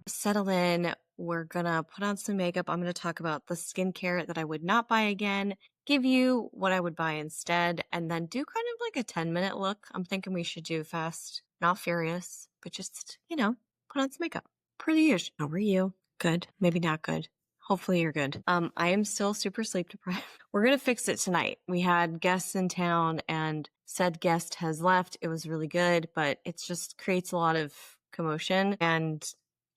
settle in. We're gonna put on some makeup. I'm gonna talk about the skincare that I would not buy again, give you what I would buy instead, and then do kind of like a 10-minute look. I'm thinking we should do fast, not furious, but just, put on some makeup. Per the usual. How are you? Good. Maybe not good. Hopefully you're good. I am still super sleep deprived. We're gonna fix it tonight. We had guests in town and said guest has left. It was really good, but it just creates a lot of commotion and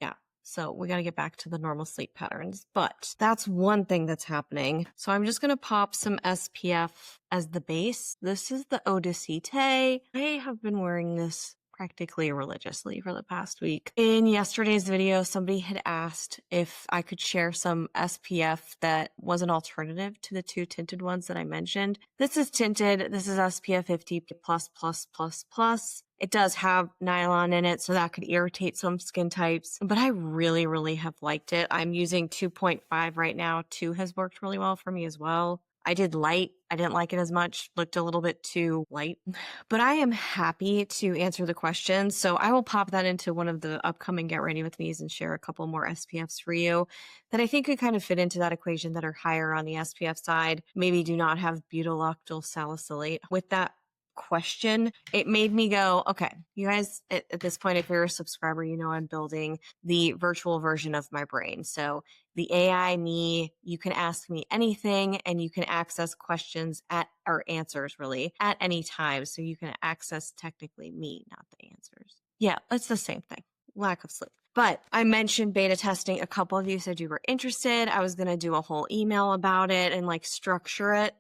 yeah. So we got to get back to the normal sleep patterns, but that's one thing that's happening. So I'm just going to pop some SPF as the base. This is the Eau de Cité. I have been wearing this practically religiously for the past week. In yesterday's video, somebody had asked if I could share some SPF that was an alternative to the two tinted ones that I mentioned. This is tinted. This is SPF 50 plus plus plus plus. It does have nylon in it, so that could irritate some skin types, but I really, really have liked it. I'm using 2.5 right now. 2 has worked really well for me as well. I did light. I didn't like it as much. Looked a little bit too light, but I am happy to answer the questions. So I will pop that into one of the upcoming Get Ready With Me's and share a couple more SPFs for you that I think could kind of fit into that equation that are higher on the SPF side. Maybe do not have butyllactyl salicylate. With that question, it made me go, okay, you guys, at this point, if you're a subscriber, I'm building the virtual version of my brain. So the AI me, you can ask me anything and you can access questions or answers really at any time. So you can access technically me, not the answers. Yeah, it's the same thing. Lack of sleep. But I mentioned beta testing. A couple of you said you were interested. I was going to do a whole email about it and structure it.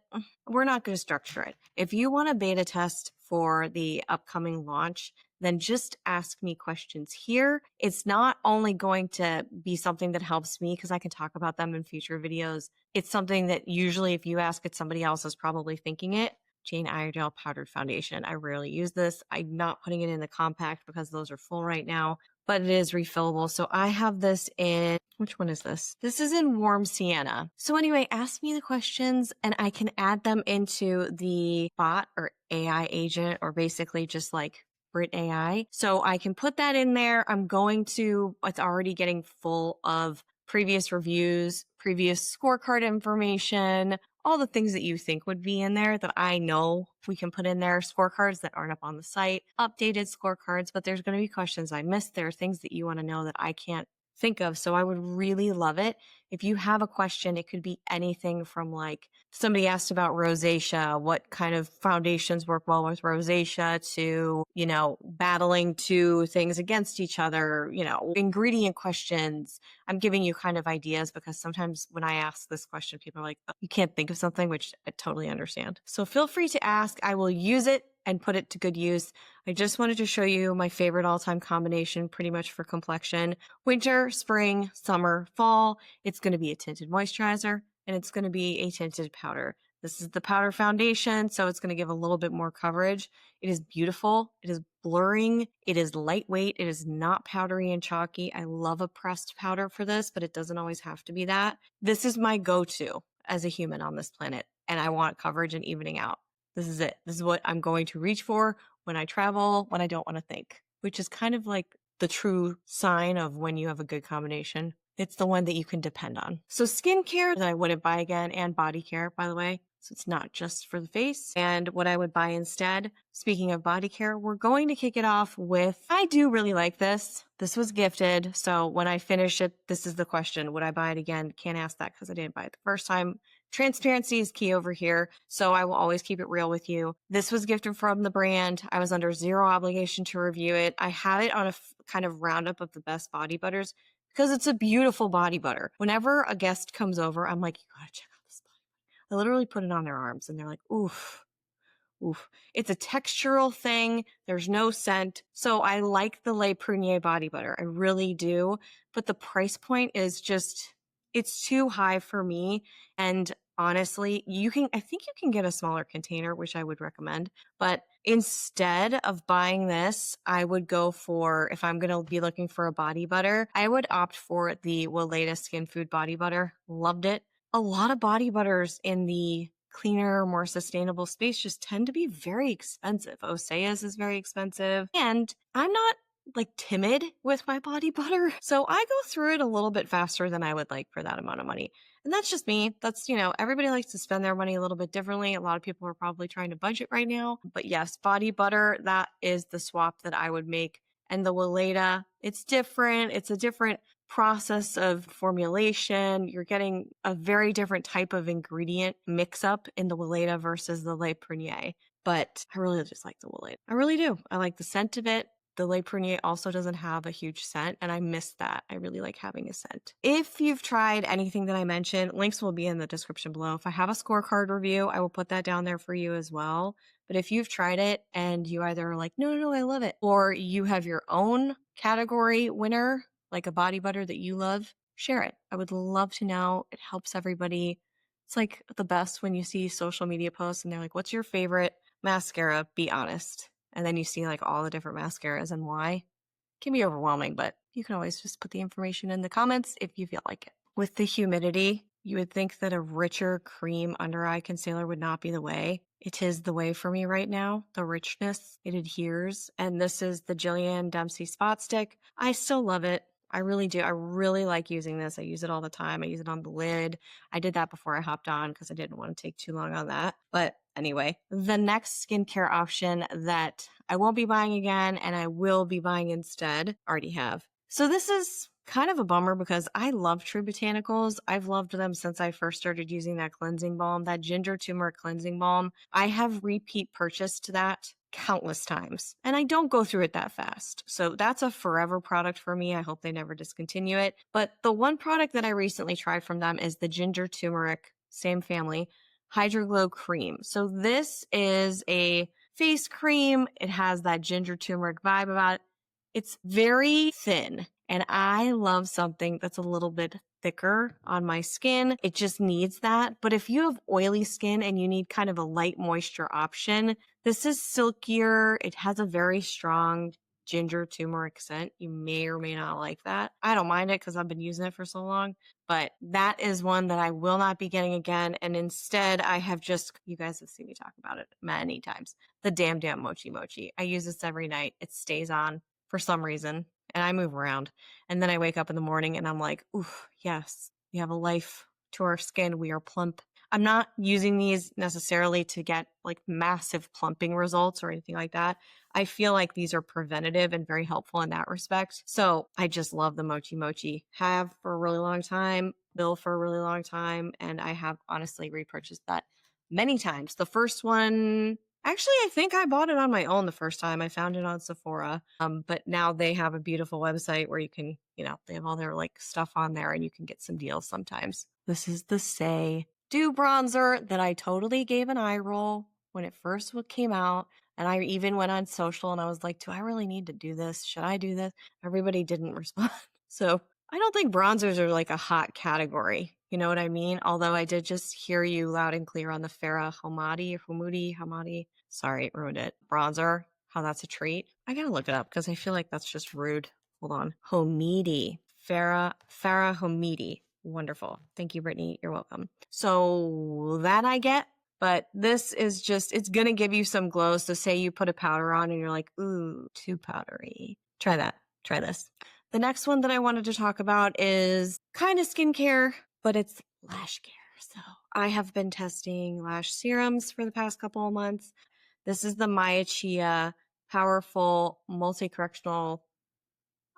We're not going to structure it. If you want a beta test for the upcoming launch, then just ask me questions here. It's not only going to be something that helps me because I can talk about them in future videos. It's something that usually if you ask it, somebody else is probably thinking it. Jane Iredale powdered foundation. I rarely use this. I'm not putting it in the compact because those are full right now, but it is refillable. So I have this in, which one is this? This is in warm sienna. So anyway, ask me the questions and I can add them into the bot or AI agent or basically just like Britt AI. So I can put that in there. It's already getting full of previous reviews, previous scorecard information, all the things that you think would be in there that I know we can put in there, scorecards that aren't up on the site, updated scorecards, but there's going to be questions I missed. There are things that you want to know that I can't think of. So I would really love it. If you have a question, it could be anything from somebody asked about rosacea, what kind of foundations work well with rosacea to, battling two things against each other, ingredient questions. I'm giving you kind of ideas because sometimes when I ask this question, people are like, oh, you can't think of something, which I totally understand. So feel free to ask. I will use it and put it to good use. I just wanted to show you my favorite all-time combination pretty much for complexion. Winter, spring, summer, fall. It's going to be a tinted moisturizer and it's going to be a tinted powder. This is the powder foundation, so it's going to give a little bit more coverage. It is beautiful. It is blurring. It is lightweight. It is not powdery and chalky. I love a pressed powder for this, but it doesn't always have to be that. This is my go-to as a human on this planet, and I want coverage and evening out. This is it. This is what I'm going to reach for when I travel, when I don't want to think, which is kind of like the true sign of when you have a good combination. It's the one that you can depend on. So skincare that I wouldn't buy again, and body care, by the way. So it's not just for the face. And what I would buy instead, speaking of body care, we're going to kick it off with, I do really like this. This was gifted. So when I finish it, this is the question. Would I buy it again? Can't ask that because I didn't buy it the first time. Transparency is key over here, so I will always keep it real with you. This was gifted from the brand. I was under zero obligation to review it. I have it on a kind of roundup of the best body butters because it's a beautiful body butter. Whenever a guest comes over, I'm like, you gotta check out this body butter. I literally put it on their arms and they're like, oof. Oof. It's a textural thing. There's no scent. So I like the Le Prunier body butter. I really do. But the price point is it's too high for me. And honestly, I think you can get a smaller container, which I would recommend. But instead of buying this, I would go for, if I'm going to be looking for a body butter, I would opt for the Weleda Skin Food body butter. Loved it. A lot of body butters in the cleaner, more sustainable space just tend to be very expensive. Osea's is very expensive. And I'm not like timid with my body butter. So I go through it a little bit faster than I would like for that amount of money. And that's just me. That's, everybody likes to spend their money a little bit differently. A lot of people are probably trying to budget right now. But yes, body butter, that is the swap that I would make. And the Weleda, it's different. It's a different process of formulation. You're getting a very different type of ingredient mix up in the Weleda versus the Le Prunier. But I really just like the Weleda. I really do. I like the scent of it. The Le Prunier also doesn't have a huge scent, and I miss that. I really like having a scent. If you've tried anything that I mentioned, links will be in the description below. If I have a scorecard review, I will put that down there for you as well. But if you've tried it and you either are like, no, I love it, or you have your own category winner, like a body butter that you love, share it. I would love to know. It helps everybody. It's like the best when you see social media posts and they're like, what's your favorite mascara? Be honest. And then you see like all the different mascaras and why. It can be overwhelming, but you can always just put the information in the comments if you feel like it. With the humidity, you would think that a richer cream under eye concealer would not be the way. It is the way for me right now. The richness, it adheres. And this is the Jillian Dempsey Spot Stick. I still love it. I really do. I really like using this. I use it all the time. I use it on the lid. I did that before I hopped on because I didn't want to take too long on that. But anyway, the next skincare option that I won't be buying again and I will be buying instead, already have. So this is kind of a bummer because I love True Botanicals. I've loved them since I first started using that cleansing balm, that ginger turmeric cleansing balm. I have repeat purchased that countless times and I don't go through it that fast. So that's a forever product for me. I hope they never discontinue it. But the one product that I recently tried from them is the ginger turmeric, same family, Hydro Glow cream. So this is a face cream. It has that ginger turmeric vibe about it. It's very thin and I love something that's a little bit thicker on my skin. It just needs that. But if you have oily skin and you need kind of a light moisture option, this is silkier. It has a very strong ginger turmeric scent. You may or may not like that. I don't mind it because I've been using it for so long, but that is one that I will not be getting again. And instead, I have just, you guys have seen me talk about it many times, the Damn Mochi Mochi. I use this every night. It stays on for some reason and I move around. And then I wake up in the morning and I'm like, ooh, yes, we have a life to our skin. We are plump. I'm not using these necessarily to get like massive plumping results or anything like that. I feel like these are preventative and very helpful in that respect. So I just love the Mochi Mochi. Have for a really long time, Bill for a really long time. And I have honestly repurchased that many times. The first one, actually, I think I bought it on my own the first time. I found it on Sephora. But now they have a beautiful website where you can, they have all their like stuff on there and you can get some deals sometimes. This is the Say Dew bronzer that I totally gave an eye roll when it first came out. And I even went on social and I was like, do I really need to do this? Should I do this? Everybody didn't respond. So I don't think bronzers are like a hot category. You know what I mean? Although I did just hear you loud and clear on the Farah Hamadi. Sorry, ruined it. Bronzer, how that's a treat. I gotta look it up because I feel like that's just rude. Hold on. Hamidi. Farah Hamidi. Wonderful. Thank you, Brittany. You're welcome. So that I get, but this is just, it's going to give you some glow. So say you put a powder on and you're like, ooh, too powdery. Try that. Try this. The next one that I wanted to talk about is kind of skincare, but it's lash care. So I have been testing lash serums for the past couple of months. This is the Maya Chia Powerful Multi-Correctional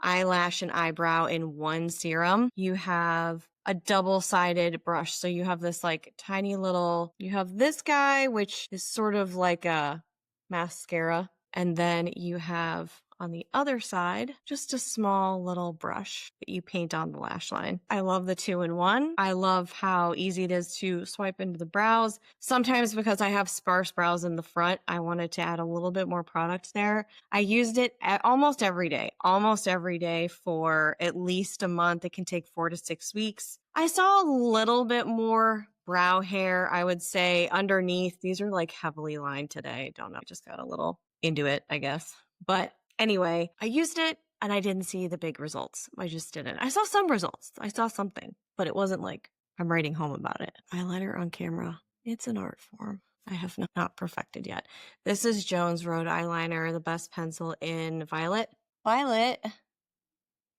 Eyelash and Eyebrow in one serum. You have a double-sided brush. So you have this like tiny little, you have this guy, which is sort of like a mascara. And then you have on the other side, just a small little brush that you paint on the lash line. I love the 2-in-1. I love how easy it is to swipe into the brows. Sometimes because I have sparse brows in the front, I wanted to add a little bit more product there. I used it almost every day for at least a month. It can take 4 to 6 weeks. I saw a little bit more brow hair, I would say, underneath. These are like heavily lined today. Don't know. I just got a little into it, I guess. But anyway, I used it and I didn't see the big results. I just didn't. I saw some results. I saw something, but it wasn't like I'm writing home about it. Eyeliner on camera. It's an art form. I have not perfected yet. This is Jones Road eyeliner, the best pencil in violet. Violet.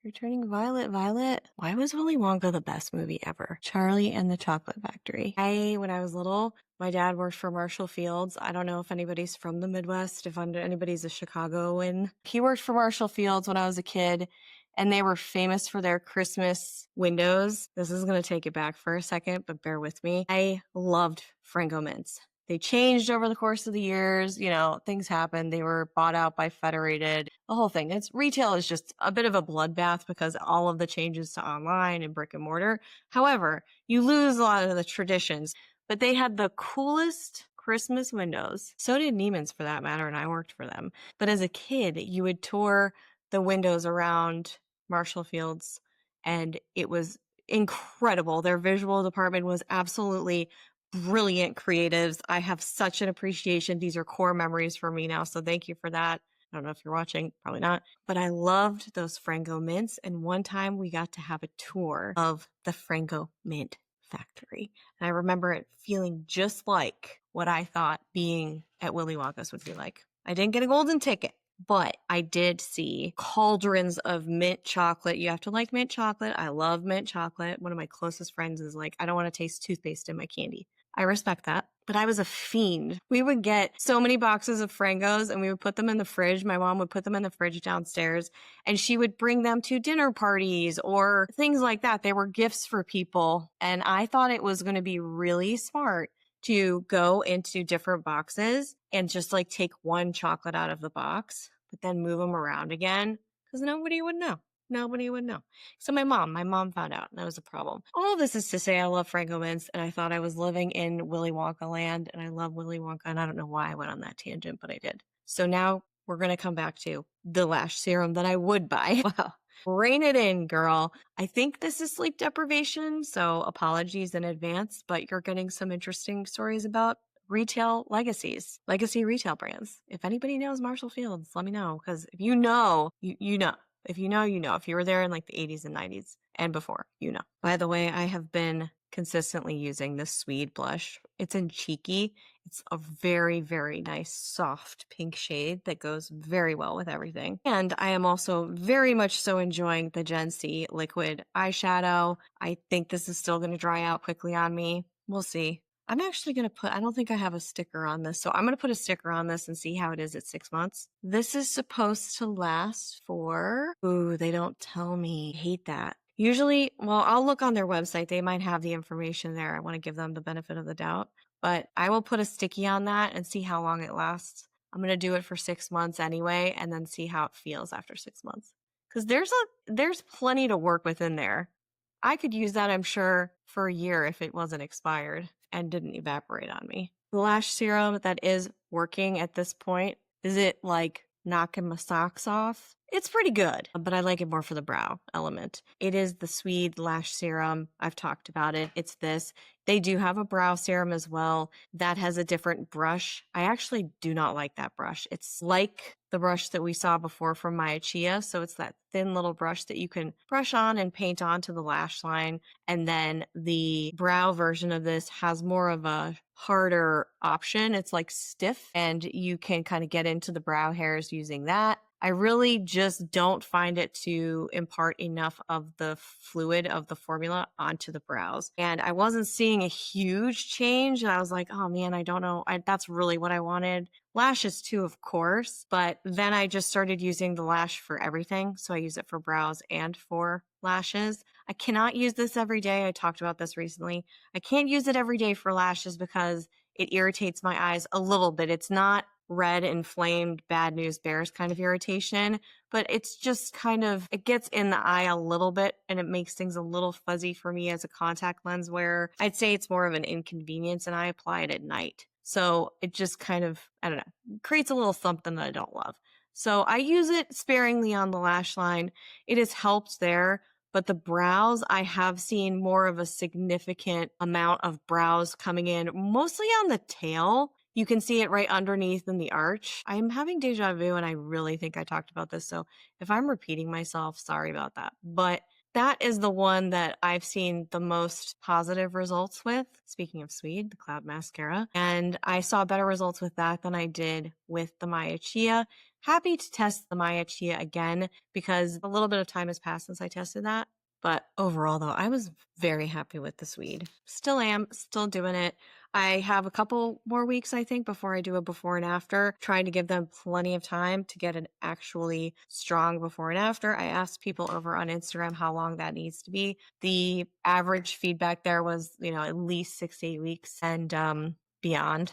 Returning Violet, Violet. Why was Willy Wonka the best movie ever? Charlie and the Chocolate Factory. When I was little, my dad worked for Marshall Fields. I don't know if anybody's from the Midwest, if anybody's a Chicagoan. He worked for Marshall Fields when I was a kid, and they were famous for their Christmas windows. This is going to take it back for a second, but bear with me. I loved Frango Mints. They changed over the course of the years. You know, things happened. They were bought out by Federated. The whole thing. Retail is just a bit of a bloodbath because all of the changes to online and brick and mortar. However, you lose a lot of the traditions, but they had the coolest Christmas windows. So did Neiman's for that matter, and I worked for them. But as a kid, you would tour the windows around Marshall Fields, and it was incredible. Their visual department was absolutely brilliant creatives. I have such an appreciation. These are core memories for me now. So thank you for that. I don't know if you're watching, probably not, but I loved those Frango Mints. And one time we got to have a tour of the Frango Mint factory. And I remember it feeling just like what I thought being at Willy Wonka's would be like. I didn't get a golden ticket, but I did see cauldrons of mint chocolate. You have to like mint chocolate. I love mint chocolate. One of my closest friends is like, I don't want to taste toothpaste in my candy. I respect that, but I was a fiend. We would get so many boxes of Frangos and we would put them in the fridge. My mom would put them in the fridge downstairs and she would bring them to dinner parties or things like that. They were gifts for people. And I thought it was going to be really smart to go into different boxes and just like take one chocolate out of the box, but then move them around again because nobody would know. Nobody would know. So my mom found out, and that was a problem. All of this is to say I love Frango Mints, and I thought I was living in Willy Wonka land, and I love Willy Wonka, and I don't know why I went on that tangent, but I did. So now we're going to come back to the lash serum that I would buy. Wow. Rein it in, girl. I think this is sleep deprivation, so apologies in advance, but you're getting some interesting stories about retail legacies, legacy retail brands. If anybody knows Marshall Fields, let me know, because if you know, you know. If you know, you know. If you were there in like the 80s and 90s and before, you know. By the way, I have been consistently using this Swede blush. It's in Cheeky. It's a very, very nice, soft pink shade that goes very well with everything. And I am also very much so enjoying the Gen C liquid eyeshadow. I think this is still going to dry out quickly on me. We'll see. I'm actually going to I don't think I have a sticker on this, so I'm going to put a sticker on this and see how it is at 6 months. This is supposed to last for, they don't tell me. I hate that. Usually, well, I'll look on their website. They might have the information there. I want to give them the benefit of the doubt, but I will put a sticky on that and see how long it lasts. I'm going to do it for 6 months anyway, and then see how it feels after 6 months. Because there's plenty to work with in there. I could use that, I'm sure, for a year if it wasn't expired and didn't evaporate on me. The lash serum that is working at this point, is it like knocking my socks off? It's pretty good, but I like it more for the brow element. It is the Swede lash serum. I've talked about it. It's this. They do have a brow serum as well that has a different brush. I actually do not like that brush. It's like the brush that we saw before from Maya Chia. So it's that thin little brush that you can brush on and paint onto the lash line. And then the brow version of this has more of a harder option. It's like stiff and you can kind of get into the brow hairs using that. I really just don't find it to impart enough of the fluid of the formula onto the brows. And I wasn't seeing a huge change. And I was like, oh man, I don't know. That's really what I wanted. Lashes too, of course. But then I just started using the lash for everything. So I use it for brows and for lashes. I cannot use this every day. I talked about this recently. I can't use it every day for lashes because it irritates my eyes a little bit. It's not red, inflamed, bad news bears kind of irritation, but it's just kind of, it gets in the eye a little bit and it makes things a little fuzzy for me as a contact lens wearer. I'd say it's more of an inconvenience and I apply it at night. So it just kind of, I don't know, creates a little something that I don't love. So I use it sparingly on the lash line. It has helped there. But the brows, I have seen more of a significant amount of brows coming in, mostly on the tail. You can see it right underneath in the arch. I'm having deja vu and I really think I talked about this. So if I'm repeating myself, sorry about that. But that is the one that I've seen the most positive results with. Speaking of Swede, the Cloud Mascara. And I saw better results with that than I did with the Maya Chia. happy to test the Maya Chia again because a little bit of time has passed since I tested that. But overall, though, I was very happy with this weed. Still am, still doing it. I have a couple more weeks, I think, before I do a before and after, trying to give them plenty of time to get an actually strong before and after. I asked people over on Instagram how long that needs to be. The average feedback there was, at least 6 to 8 weeks and beyond.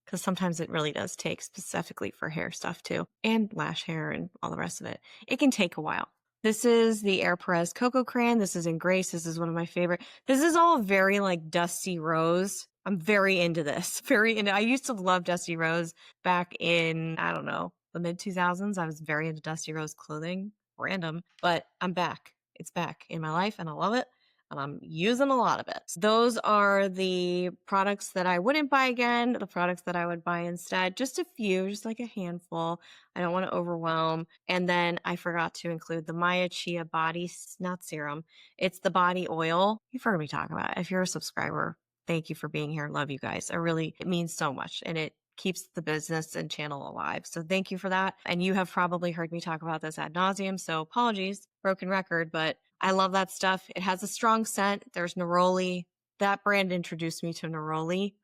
Because sometimes it really does take, specifically for hair stuff too, and lash hair and all the rest of it. It can take a while. This is the Air Perez Cocoa Crayon. This is in Grace. This is one of my favorite. This is all very like Dusty Rose. I'm very into this. I used to love Dusty Rose back in, I don't know, the mid 2000s. I was very into Dusty Rose clothing. Random, but I'm back. It's back in my life and I love it. And I'm using a lot of it. Those are the products that I wouldn't buy again, the products that I would buy instead. Just a few, just like a handful. I don't want to overwhelm. And then I forgot to include the Maya Chia body, not serum. It's the body oil. You've heard me talk about it. If you're a subscriber, thank you for being here. Love you guys. It means so much. And it keeps the business and channel alive. So thank you for that. And you have probably heard me talk about this ad nauseum. So apologies, broken record, but I love that stuff. It has a strong scent. There's neroli. That brand introduced me to neroli.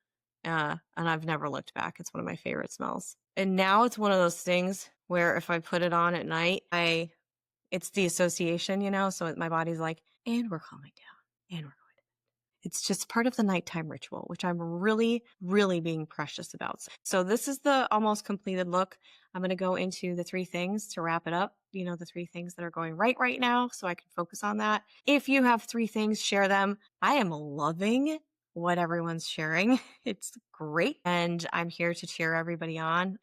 And I've never looked back. It's one of my favorite smells. And now it's one of those things where if I put it on at night, it's the association, so my body's like, and we're calming down and we're it's just part of the nighttime ritual, which I'm really, really being precious about. So this is the almost completed look. I'm going to go into the 3 things to wrap it up. The 3 things that are going right now, so I can focus on that. If you have 3 things, share them. I am loving what everyone's sharing. It's great. And I'm here to cheer everybody on.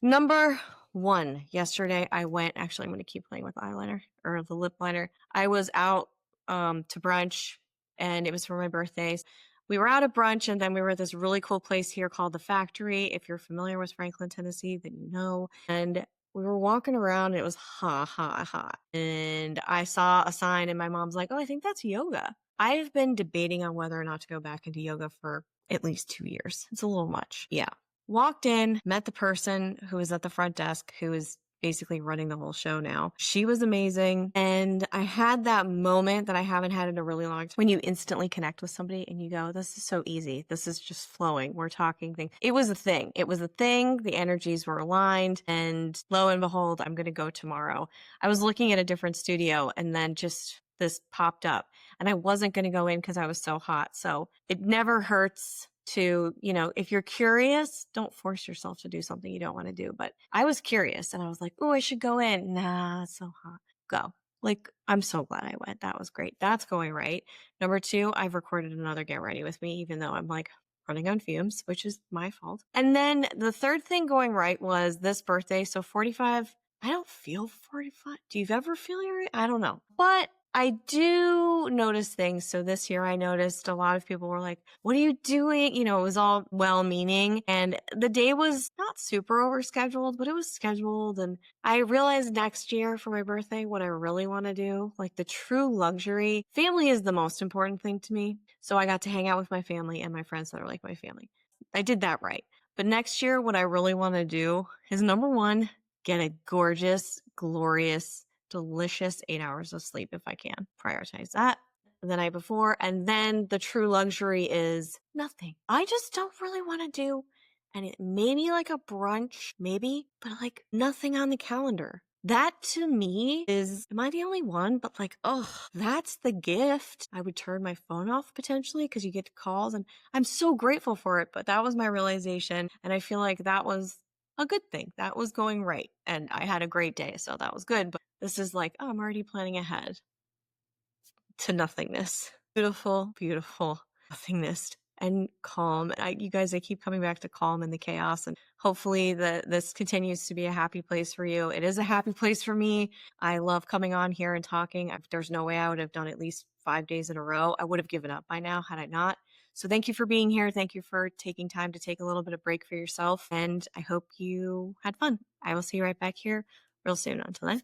Number 1, yesterday I went, actually, I'm going to keep playing with eyeliner or the lip liner. I was out to brunch and it was for my birthday. We were out at brunch and then we were at this really cool place here called The Factory. If you're familiar with Franklin, Tennessee, then you know. And we were walking around and it was hot. And I saw a sign and my mom's like, oh, I think that's yoga. I've been debating on whether or not to go back into yoga for at least 2 years. It's a little much. Yeah. Walked in, met the person who was at the front desk, who is basically running the whole show now. She was amazing. And I had that moment that I haven't had in a really long time when you instantly connect with somebody and you go, this is so easy. This is just flowing. We're talking things. It was a thing. The energies were aligned. And lo and behold, I'm going to go tomorrow. I was looking at a different studio and then just this popped up and I wasn't going to go in because I was so hot. So it never hurts to, if you're curious, don't force yourself to do something you don't want to do. But I was curious and I was like, oh, I should go in. Nah, it's so hot. Go. Like, I'm so glad I went. That was great. That's going right. Number 2, I've recorded another Get Ready With Me, even though I'm like running on fumes, which is my fault. And then the third thing going right was this birthday. So 45, I don't feel 45. Do you ever feel your, I don't know. But I do notice things. So this year I noticed a lot of people were like, what are you doing? It was all well-meaning. And the day was not super overscheduled, but it was scheduled. And I realized next year for my birthday, what I really want to do, like the true luxury. Family is the most important thing to me. So I got to hang out with my family and my friends that are like my family. I did that right. But next year, what I really want to do is number 1, get a gorgeous, glorious, delicious 8 hours of sleep if I can. Prioritize that the night before. And then the true luxury is nothing. I just don't really want to do, and it maybe like a brunch, maybe, but like nothing on the calendar. That to me is, am I the only one? But like, oh, that's the gift. I would turn my phone off potentially because you get calls and I'm so grateful for it. But that was my realization. And I feel like that was a good thing. That was going right. And I had a great day. So that was good. But this is like, oh, I'm already planning ahead to nothingness. Beautiful, beautiful nothingness and calm. You guys, I keep coming back to calm and the chaos. And hopefully this continues to be a happy place for you. It is a happy place for me. I love coming on here and talking. There's no way I would have done at least 5 days in a row. I would have given up by now had I not. So thank you for being here. Thank you for taking time to take a little bit of break for yourself. And I hope you had fun. I will see you right back here real soon. Until then.